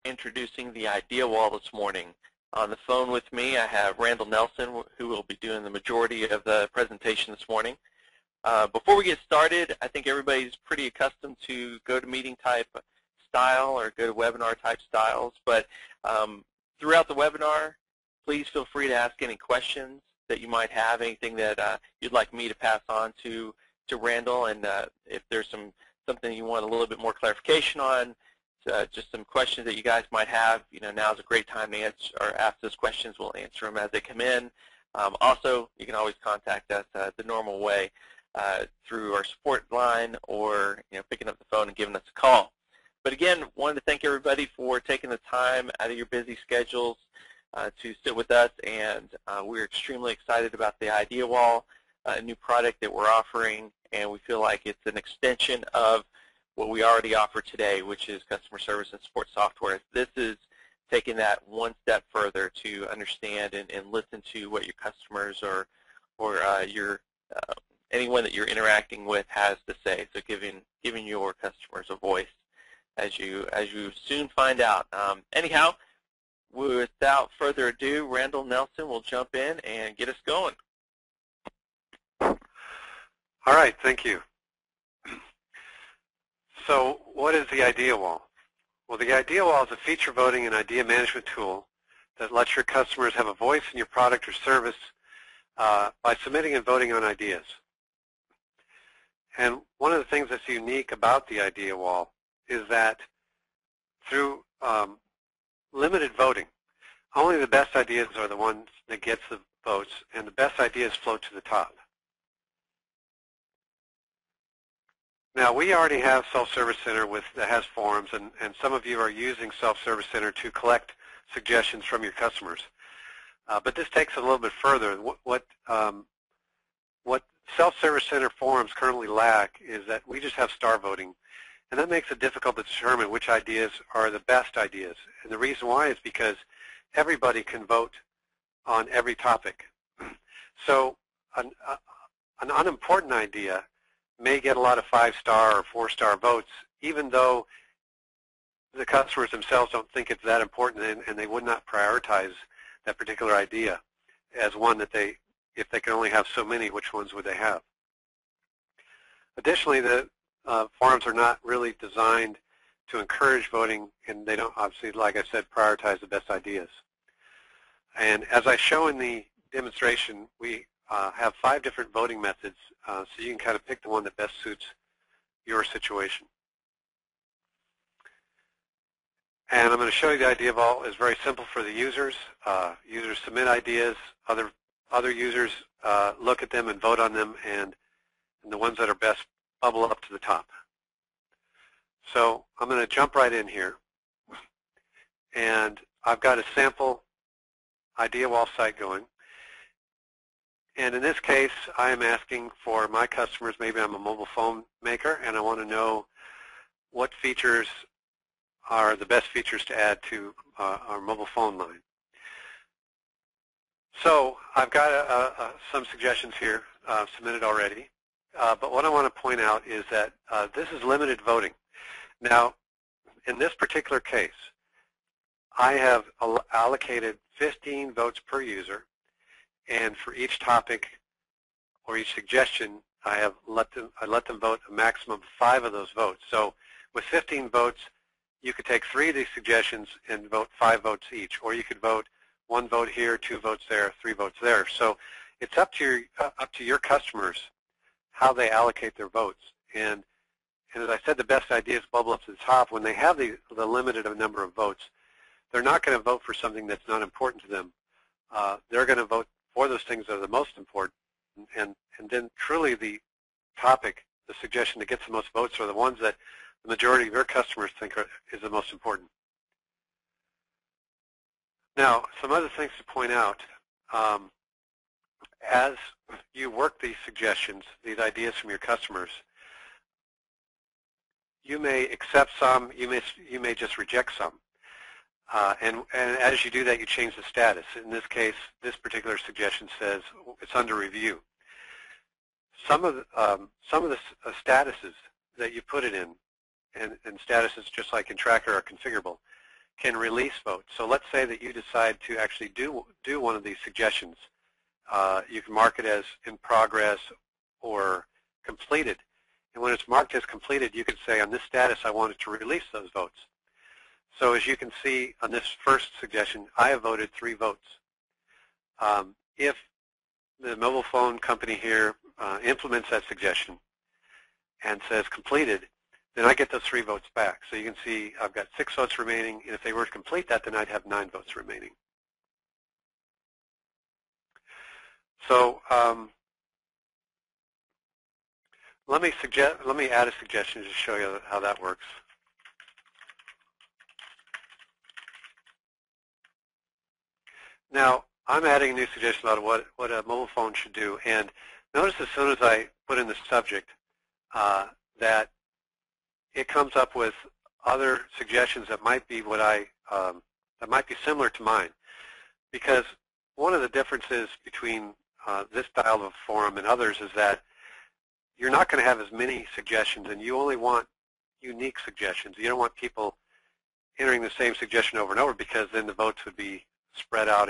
introducing the IdeaWall this morning. On the phone with me, I have Randall Nelson, who will be doing the majority of the presentation this morning. Before we get started, I think everybody's pretty accustomed to GoToMeeting type style or GoToWebinar type styles, but throughout the webinar, please feel free to ask any questions that you might have, anything that you'd like me to pass on to Randall, and if there's something you want a little bit more clarification on, just some questions that you guys might have, now's a great time to answer or ask those questions. We'll answer them as they come in. Also, you can always contact us the normal way through our support line or picking up the phone and giving us a call. But again, wanted to thank everybody for taking the time out of your busy schedules to sit with us, and we're extremely excited about the IdeaWall, a new product that we're offering, and we feel like it's an extension of what we already offer today, which is customer service and support software. This is taking that one step further to understand and listen to what your customers or anyone that you're interacting with has to say. So giving your customers a voice, as you soon find out. Anyhow, without further ado, Randall Nelson will jump in and get us going. All right, thank you. So what is the IdeaWall? Well, the IdeaWall is a feature voting and idea management tool that lets your customers have a voice in your product or service by submitting and voting on ideas. And one of the things that's unique about the IdeaWall is that through limited voting, only the best ideas are the ones that gets the votes, and the best ideas float to the top. Now, we already have Self-Service Center that has forums, and some of you are using Self-Service Center to collect suggestions from your customers. But this takes it a little bit further. What Self-Service Center forums currently lack is that we just have star voting, and that makes it difficult to determine which ideas are the best ideas. And the reason why is because everybody can vote on every topic. So an unimportant idea may get a lot of 5-star or 4-star votes, even though the customers themselves don't think it's that important, and they would not prioritize that particular idea as one that if they can only have so many, which ones would they have? Additionally, the forums are not really designed to encourage voting, and they don't, obviously, like I said, prioritize the best ideas. And as I show in the demonstration, we have 5 different voting methods, so you can kind of pick the one that best suits your situation. And I'm going to show you the IdeaWall is very simple for the users. Users submit ideas, other users look at them and vote on them, and the ones that are best bubble up to the top. So I'm going to jump right in here, and I've got a sample IdeaWall site going. And in this case, I am asking for my customers, maybe I'm a mobile phone maker, and I want to know what features are the best features to add to our mobile phone line. So I've got some suggestions here submitted already, but what I want to point out is that this is limited voting. Now, in this particular case, I have allocated 15 votes per user, and for each topic or each suggestion, I let them vote a maximum of 5 of those votes. So with 15 votes, you could take 3 of these suggestions and vote 5 votes each, or you could vote 1 vote here, 2 votes there, 3 votes there. So it's up to your customers how they allocate their votes. And as I said, the best ideas bubble up to the top. When they have the limited number of votes, they're not going to vote for something that's not important to them. They're going to vote for those things that are the most important, and then truly the topic, the suggestion that gets the most votes are the ones that the majority of your customers think is the most important. Now, some other things to point out. As you work these suggestions, these ideas from your customers, you may accept some, you may just reject some. And as you do that, you change the status. In this case, this particular suggestion says it's under review. Some of the statuses that you put it in, and statuses just like in Tracker are configurable, can release votes. So let's say that you decide to actually do one of these suggestions. You can mark it as in progress or completed. And when it's marked as completed, you can say on this status I wanted to release those votes. So as you can see on this first suggestion, I have voted 3 votes. If the mobile phone company here implements that suggestion and says completed, then I get those 3 votes back. So you can see I've got 6 votes remaining, and if they were to complete that, then I'd have 9 votes remaining. So let me add a suggestion to show you how that works. Now, I'm adding a new suggestion about what a mobile phone should do, and notice as soon as I put in the subject that it comes up with other suggestions that might be that might be similar to mine, because one of the differences between this style of forum and others is that you're not going to have as many suggestions, and you only want unique suggestions. You don't want people entering the same suggestion over and over, because then the votes would be spread out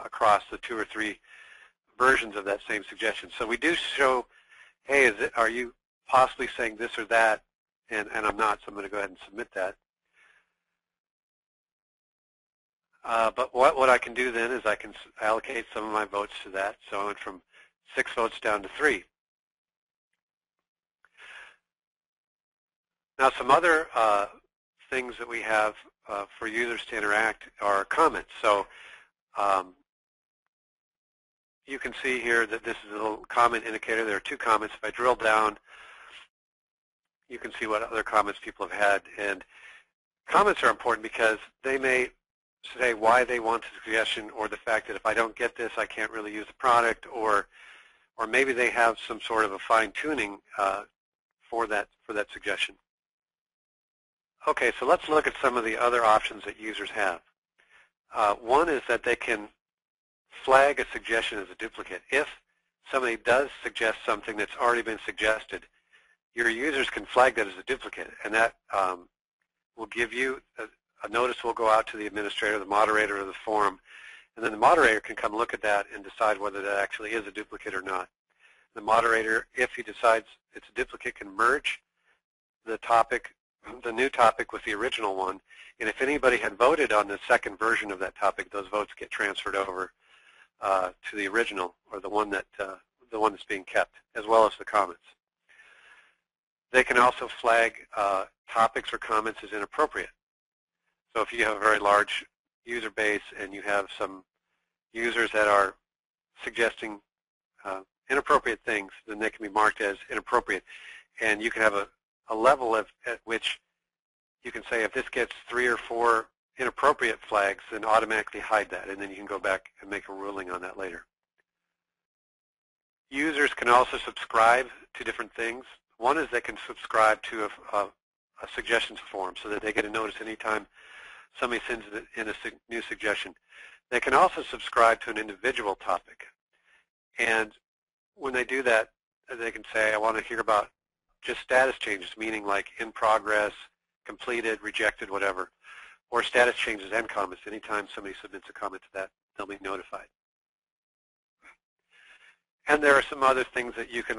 across the 2 or 3 versions of that same suggestion. So we do show, hey, are you possibly saying this or that? And I'm not, so I'm going to go ahead and submit that. But what I can do then is I can allocate some of my votes to that. So I went from 6 votes down to 3. Now, some other things that we have for users to interact are comments. So you can see here that this is a little comment indicator. There are 2 comments. If I drill down, you can see what other comments people have had. And comments are important because they may say why they want the suggestion, or the fact that if I don't get this, I can't really use the product, or maybe they have some sort of a fine-tuning for that suggestion. Okay, so let's look at some of the other options that users have. One is that they can flag a suggestion as a duplicate. If somebody does suggest something that's already been suggested, your users can flag that as a duplicate, and that will give you a notice will go out to the administrator, the moderator of the forum, and then the moderator can come look at that and decide whether that actually is a duplicate or not. The moderator, if he decides it's a duplicate, can merge the new topic with the original one, and if anybody had voted on the second version of that topic, those votes get transferred over to the original, or the one that's being kept, as well as the comments. They can also flag topics or comments as inappropriate. So if you have a very large user base and you have some users that are suggesting inappropriate things, then they can be marked as inappropriate. And you can have a level at which you can say if this gets 3 or 4 inappropriate flags, then automatically hide that, and then you can go back and make a ruling on that later. Users can also subscribe to different things. One is they can subscribe to a suggestions form so that they get a notice anytime somebody sends in a new suggestion. They can also subscribe to an individual topic. And when they do that, they can say, I want to hear about just status changes, meaning like in progress, completed, rejected, whatever, or status changes and comments. Anytime somebody submits a comment to that, they'll be notified. And there are some other things that you can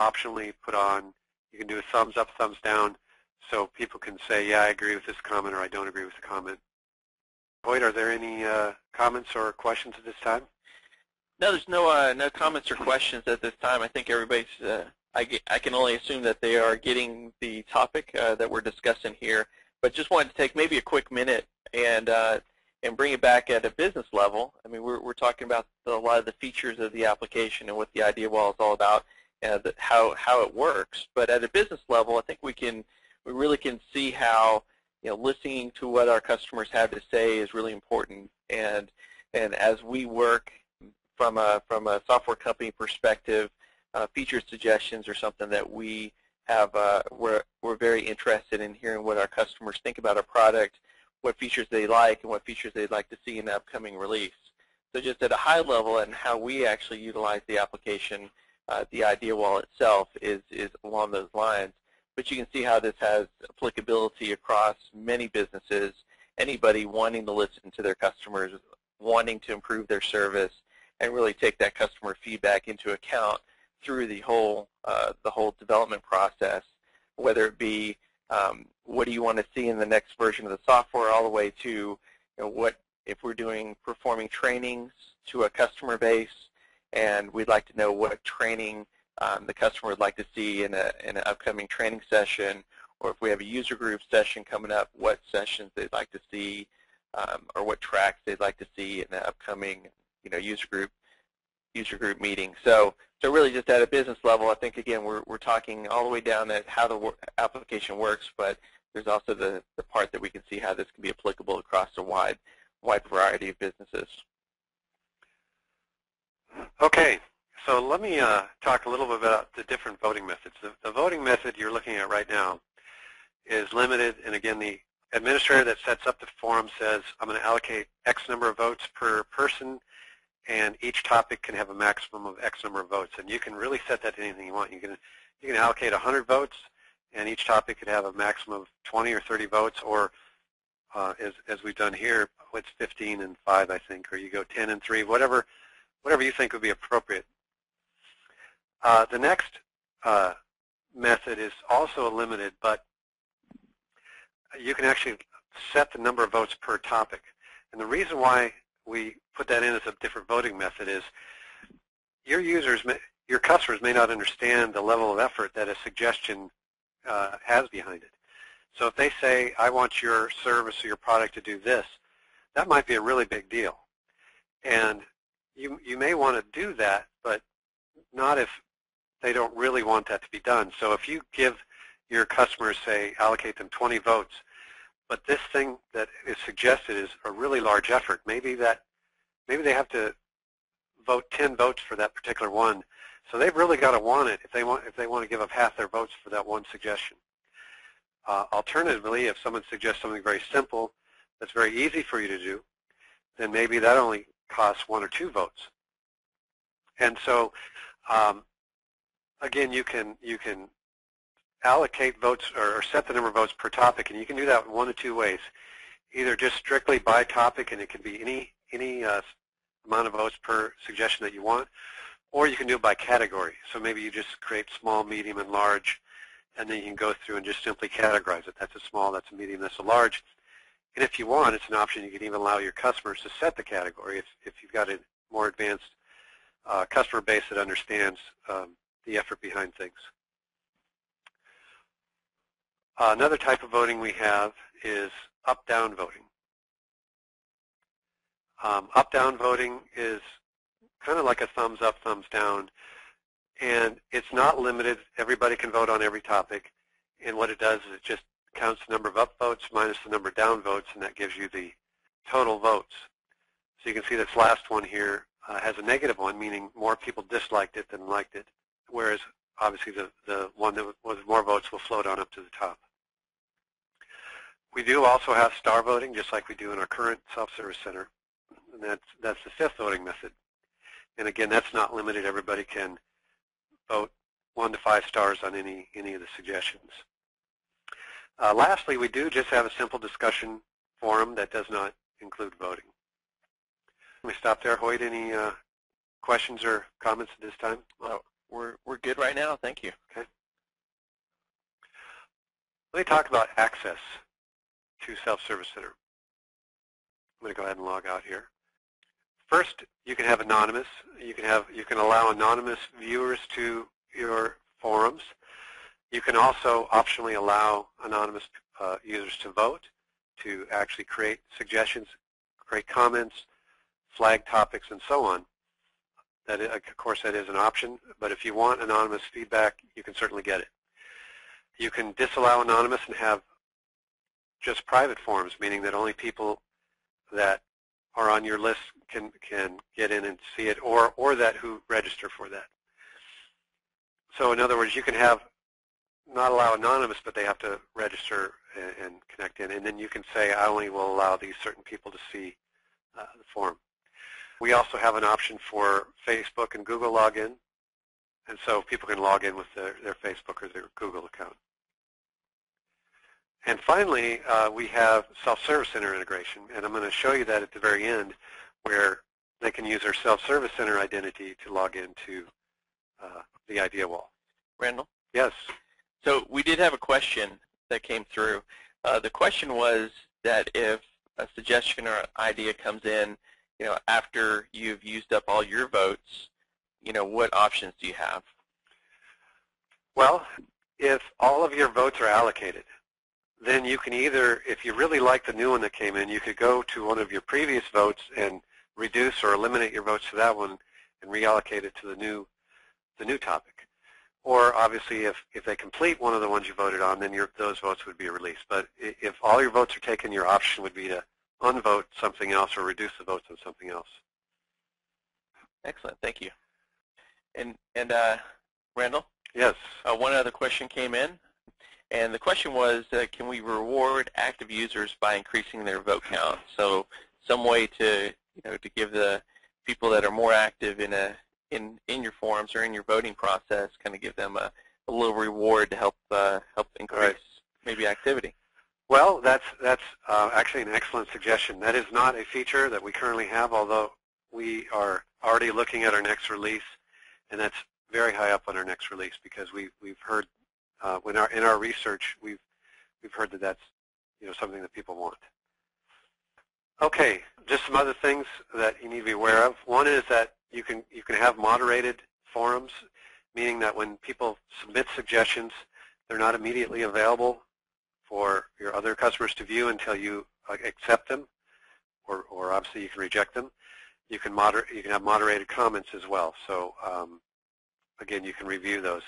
optionally put on. You can do a thumbs up, thumbs down, so people can say, yeah, I agree with this comment, or I don't agree with the comment. Boyd, are there any comments or questions at this time? No, there's no comments or questions at this time. I think everybody's, I can only assume that they are getting the topic that we're discussing here, but just wanted to take maybe a quick minute and bring it back at a business level. I mean, we're talking about a lot of the features of the application and what the IdeaWall is all about, and how it works. But at a business level, I think we really can see how, you know, listening to what our customers have to say is really important. And as we work from a software company perspective, feature suggestions are something that we have. We're very interested in hearing what our customers think about our product, what features they like, and what features they'd like to see in the upcoming release. So just at a high level, and how we actually utilize the application, the IdeaWall itself is along those lines. But you can see how this has applicability across many businesses anybody wanting to listen to their customers, wanting to improve their service, and really take that customer feedback into account through the whole development process, whether it be what do you want to see in the next version of the software, all the way to what if we're performing trainings to a customer base, and we'd like to know what training the customer would like to see in an upcoming training session, or if we have a user group session coming up, what sessions they'd like to see, or what tracks they'd like to see in the upcoming user group meeting. So really just at a business level, I think again we're talking all the way down at how the application works, but there's also the part that we can see how this can be applicable across a wide variety of businesses. Okay, so let me talk a little bit about the different voting methods. The voting method you're looking at right now is limited, and again, the administrator that sets up the forum says, I'm going to allocate X number of votes per person, and each topic can have a maximum of X number of votes. And you can really set that to anything you want. You can allocate 100 votes, and each topic could have a maximum of 20 or 30 votes, or as we've done here, it's 15 and 5, I think, or you go 10 and 3, whatever you think would be appropriate. The next method is also limited, but you can actually set the number of votes per topic. And the reason why we put that in as a different voting method is your customers may not understand the level of effort that a suggestion has behind it. So if they say, I want your service or your product to do this, that might be a really big deal. And you may want to do that, but not if they don't really want that to be done. So if you give your customers, say, allocate them 20 votes, but this thing that is suggested is a really large effort, maybe they have to vote 10 votes for that particular one. So they've really got to want it if they want to give up half their votes for that one suggestion. Alternatively, if someone suggests something very simple that's very easy for you to do, then maybe that only costs 1 or 2 votes. And so again, you can allocate votes or set the number of votes per topic, and you can do that in 1 of 2 ways. Either just strictly by topic, and it can be any amount of votes per suggestion that you want, or you can do it by category. So maybe you just create small, medium, and large, and then you can go through and just simply categorize it. That's a small, that's a medium, that's a large. And if you want, it's an option. You can even allow your customers to set the category if you've got a more advanced customer base that understands the effort behind things. Another type of voting we have is up-down voting. Up-down voting is kind of like a thumbs up, thumbs down, and it's not limited. Everybody can vote on every topic, and what it does is it just counts the number of up votes minus the number of down votes, and that gives you the total votes. So you can see this last one here has a negative one, meaning more people disliked it than liked it, whereas obviously the one that was more votes will float on up to the top. We do also have star voting, just like we do in our current self-service center, and that's the 5th voting method. And again, that's not limited. Everybody can vote 1 to 5 stars on any of the suggestions. Lastly, we do just have a simple discussion forum that does not include voting. Let me stop there. Hoyt, any questions or comments at this time? No, we're good right now. Thank you. Okay. Let me talk about access to Self-Service Center. I'm going to go ahead and log out here. First, you can have anonymous. You can allow anonymous viewers to your forums. You can also optionally allow anonymous users to vote, to actually create suggestions, create comments, flag topics, and so on. That is, of course, that is an option, but if you want anonymous feedback, you can certainly get it. You can disallow anonymous and have just private forums, meaning that only people that are on your list can get in and see it, or that who register for that. So in other words, you can have not allow anonymous, but they have to register and connect in, and then you can say, I only will allow these certain people to see the forum. We also have an option for Facebook and Google login, and so people can log in with their Facebook or their Google account. And finally, we have self-service center integration, and I'm going to show you that at the very end, where they can use their self-service center identity to log into the IdeaWall. Randall? Yes. So we did have a question that came through. The question was that if a suggestion or idea comes in, after you've used up all your votes, what options do you have? Well, if all of your votes are allocated, then you can either, if you really like the new one that came in, you could go to one of your previous votes and reduce or eliminate your votes to that one and reallocate it to the new topic. Or obviously, if they complete one of the ones you voted on, then those votes would be released. But if all your votes are taken, your option would be to unvote something else or reduce the votes on something else. Excellent, thank you. And Randall? Yes. One other question came in, and the question was, can we reward active users by increasing their vote count? So some way to to give the people that are more active in your forums or in your voting process, kind of give them a little reward to help increase maybe activity. Well, that's actually an excellent suggestion. That is not a feature that we currently have, although we are already looking at our next release, and that's very high up on our next release because we've heard in our research we've heard that that's something that people want. Okay, just some other things that you need to be aware of. One is that you can have moderated forums, meaning that when people submit suggestions, they're not immediately available for your other customers to view until you accept them, or obviously you can reject them. You can have moderated comments as well. So again, you can review those.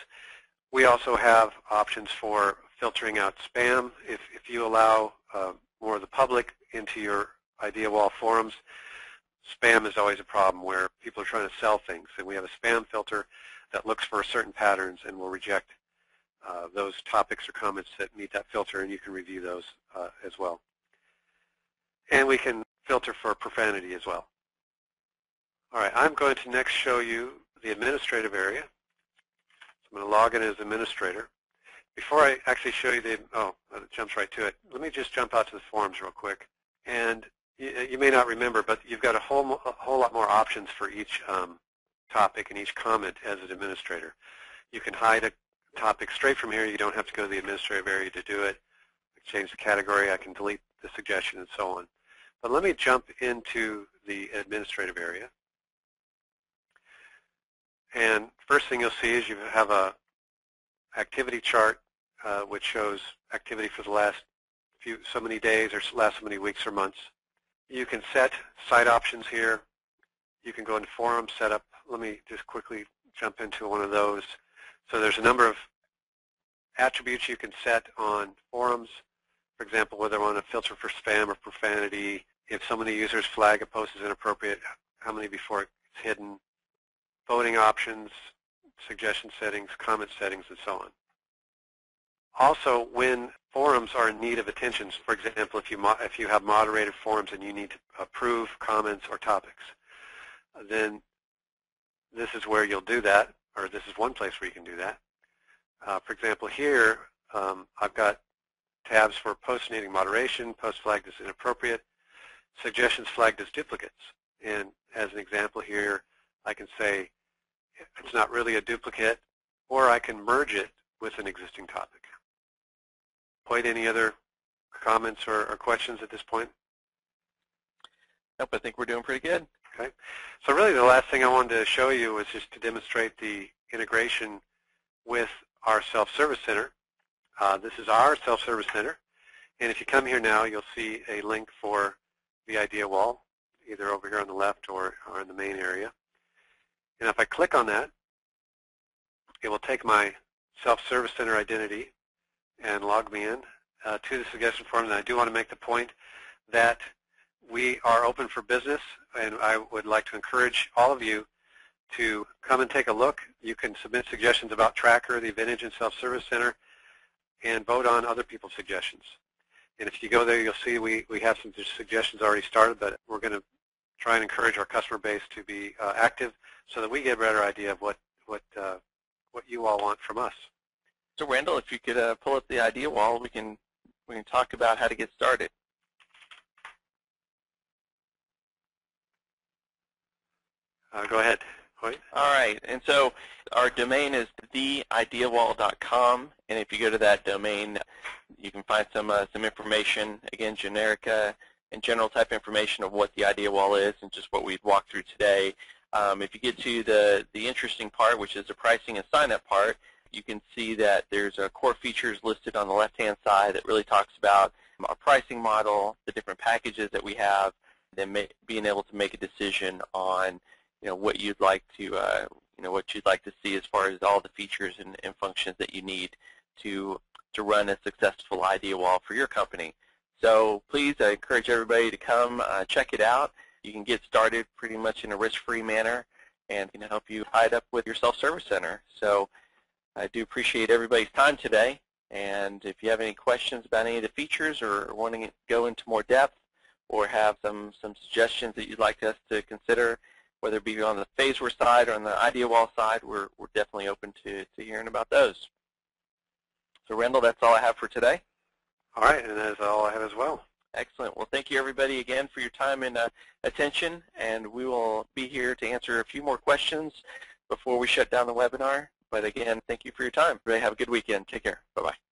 We also have options for filtering out spam. If you allow more of the public into your IdeaWall forums, spam is always a problem where people are trying to sell things, and we have a spam filter that looks for certain patterns and will reject those topics or comments that meet that filter, and you can review those as well. And we can filter for profanity as well. All right, I'm going to next show you the administrative area. So I'm going to log in as administrator. Before I actually show you it jumps right to it. Let me just jump out to the forums real quick. And you may not remember, but you've got a whole lot more options for each topic and each comment as an administrator. You can hide a topic straight from here. You don't have to go to the administrative area to do it. I can change the category. I can delete the suggestion and so on. But let me jump into the administrative area. And first thing you'll see is you have a activity chart which shows activity for the last so many days or last so many weeks or months. You can set site options here. You can go into forum setup. Let me just quickly jump into one of those. So there's a number of attributes you can set on forums. For example, whether I want to filter for spam or profanity, if so many users flag a post as inappropriate, how many before it's hidden, voting options, suggestion settings, comment settings, and so on. Also, when forums are in need of attention, for example, if you have moderated forums and you need to approve comments or topics, then this is where you'll do that, or this is one place where you can do that. For example, here I've got tabs for posts needing moderation, posts flagged as inappropriate, suggestions flagged as duplicates. And as an example here, I can say it's not really a duplicate, or I can merge it with an existing topic. Boyd, any other comments or questions at this point? Nope, I think we're doing pretty good. Okay. So really the last thing I wanted to show you was just to demonstrate the integration with our self-service center. This is our self-service center. And if you come here now, you'll see a link for the IdeaWall, either over here on the left or in the main area. And if I click on that, it will take my self-service center identity and log me in to the suggestion form. And I do want to make the point that we are open for business, and I would like to encourage all of you to come and take a look. You can submit suggestions about Tracker, the Vintage and Self-Service Center, and vote on other people's suggestions. And if you go there, you'll see we have some suggestions already started, but we're going to try and encourage our customer base to be active so that we get a better idea of what you all want from us. So Randall, if you could pull up the IdeaWall, we can we can talk about how to get started. Go ahead, Hoyt. All right, and so our domain is theideawall.com, and if you go to that domain, you can find some information, again, generic and general type information of what the IdeaWall is and just what we've walked through today. If you get to the interesting part, which is the pricing and sign-up part, you can see that there's core features listed on the left-hand side that really talks about our pricing model, the different packages that we have, then being able to make a decision on what you'd like to what you'd like to see as far as all the features and functions that you need to run a successful IdeaWall for your company. So please, I encourage everybody to come check it out. You can get started pretty much in a risk-free manner and can help you tie it up with your self-service center. So I do appreciate everybody's time today, and if you have any questions about any of the features or wanting to go into more depth or have some suggestions that you'd like us to consider, whether it be on the Phaseware side or on the IdeaWall side, we're definitely open to hearing about those. So Randall, that's all I have for today. All right, and that's all I have as well. Excellent. Well, thank you everybody again for your time and attention, and we will be here to answer a few more questions before we shut down the webinar. But again, thank you for your time. Everybody have a good weekend. Take care. Bye-bye.